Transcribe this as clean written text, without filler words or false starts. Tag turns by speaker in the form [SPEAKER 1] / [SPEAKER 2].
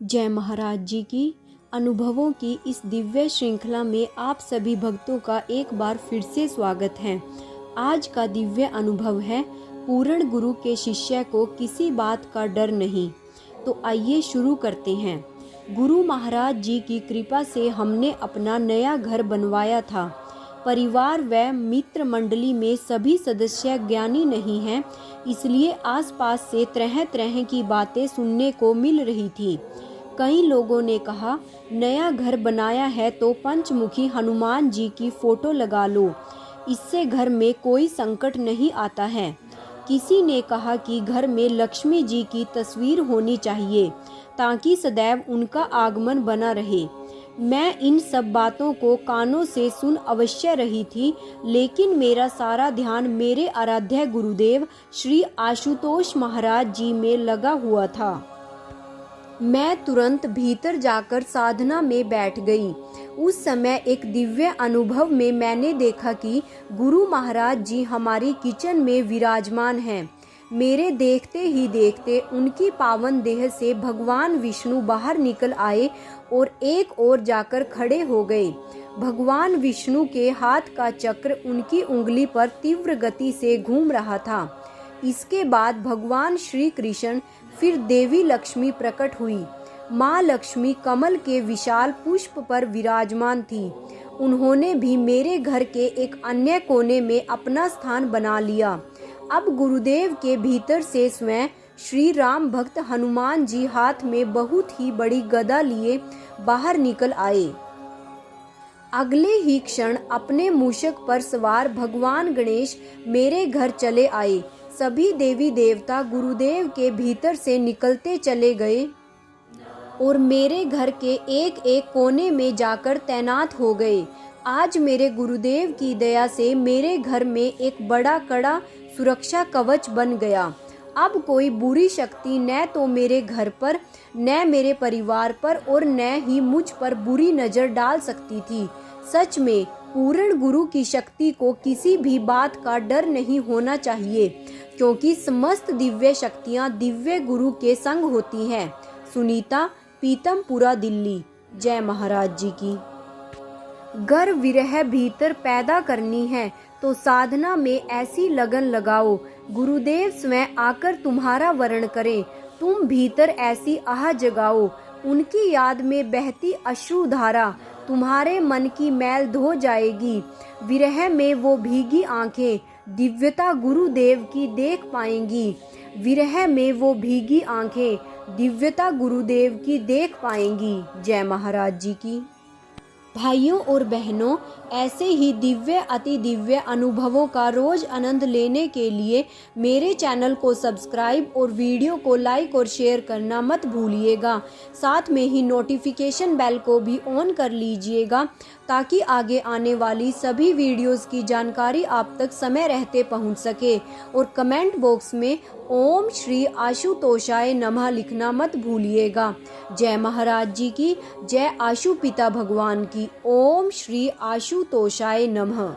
[SPEAKER 1] जय महाराज जी की अनुभवों की इस दिव्य श्रृंखला में आप सभी भक्तों का एक बार फिर से स्वागत है। आज का दिव्य अनुभव है पूर्ण गुरु के शिष्य को किसी बात का डर नहीं। तो आइए शुरू करते हैं। गुरु महाराज जी की कृपा से हमने अपना नया घर बनवाया था। परिवार व मित्र मंडली में सभी सदस्य ज्ञानी नहीं हैं, इसलिए आसपास से तरह तरह की बातें सुनने को मिल रही थी। कई लोगों ने कहा, नया घर बनाया है तो पंचमुखी हनुमान जी की फोटो लगा लो, इससे घर में कोई संकट नहीं आता है। किसी ने कहा कि घर में लक्ष्मी जी की तस्वीर होनी चाहिए ताकि सदैव उनका आगमन बना रहे। मैं इन सब बातों को कानों से सुन अवश्य रही थी, लेकिन मेरा सारा ध्यान मेरे आराध्य गुरुदेव श्री आशुतोष महाराज जी में लगा हुआ था। मैं तुरंत भीतर जाकर साधना में बैठ गई। उस समय एक दिव्य अनुभव में मैंने देखा कि गुरु महाराज जी हमारी किचन में विराजमान हैं। मेरे देखते ही देखते उनकी पावन देह से भगवान विष्णु बाहर निकल आए और एक ओर जाकर खड़े हो गए। भगवान विष्णु के हाथ का चक्र उनकी उंगली पर तीव्र गति से घूम रहा था। इसके बाद भगवान श्री कृष्ण फिर देवी लक्ष्मी प्रकट हुई। माँ लक्ष्मी कमल के विशाल पुष्प पर विराजमान थी। उन्होंने भी मेरे घर के एक अन्य कोने में अपना स्थान बना लिया। अब गुरुदेव के भीतर से स्वयं श्री राम भक्त हनुमान जी हाथ में बहुत ही बड़ी गदा लिए बाहर निकल आए। अगले ही क्षण अपने मूषक पर सवार भगवान गणेश मेरे घर चले आए। सभी देवी देवता गुरुदेव के भीतर से निकलते चले गए और मेरे घर के एक एक कोने में जाकर तैनात हो गए। आज मेरे गुरुदेव की दया से मेरे घर में एक बड़ा कड़ा सुरक्षा कवच बन गया। अब कोई बुरी शक्ति न तो मेरे घर पर, न मेरे परिवार पर और न ही मुझ पर बुरी नजर डाल सकती थी। सच में पूर्ण गुरु की शक्ति को किसी भी बात का डर नहीं होना चाहिए, क्योंकि समस्त दिव्य शक्तियां दिव्य गुरु के संग होती हैं। सुनीता, पीतमपुरा, दिल्ली। जय महाराज जी की। गर विरह भीतर पैदा करनी है तो साधना में ऐसी लगन लगाओ, गुरुदेव स्वयं आकर तुम्हारा वरण करें। तुम भीतर ऐसी आह जगाओ, उनकी याद में बहती अश्रुधारा तुम्हारे मन की मैल धो जाएगी। विरह में वो भीगी आंखें दिव्यता गुरुदेव की देख पाएंगी। विरह में वो भीगी आंखें दिव्यता गुरुदेव की देख पाएंगी। जय महाराज जी की। भाइयों और बहनों, ऐसे ही दिव्य अति दिव्य अनुभवों का रोज आनंद लेने के लिए मेरे चैनल को सब्सक्राइब और वीडियो को लाइक और शेयर करना मत भूलिएगा। साथ में ही नोटिफिकेशन बेल को भी ऑन कर लीजिएगा ताकि आगे आने वाली सभी वीडियोस की जानकारी आप तक समय रहते पहुंच सके। और कमेंट बॉक्स में ओम श्री आशुतोषाय नमः लिखना मत भूलिएगा। जय महाराज जी की। जय आशु पिता भगवान की। ओम श्री आशुतोषाय नमः।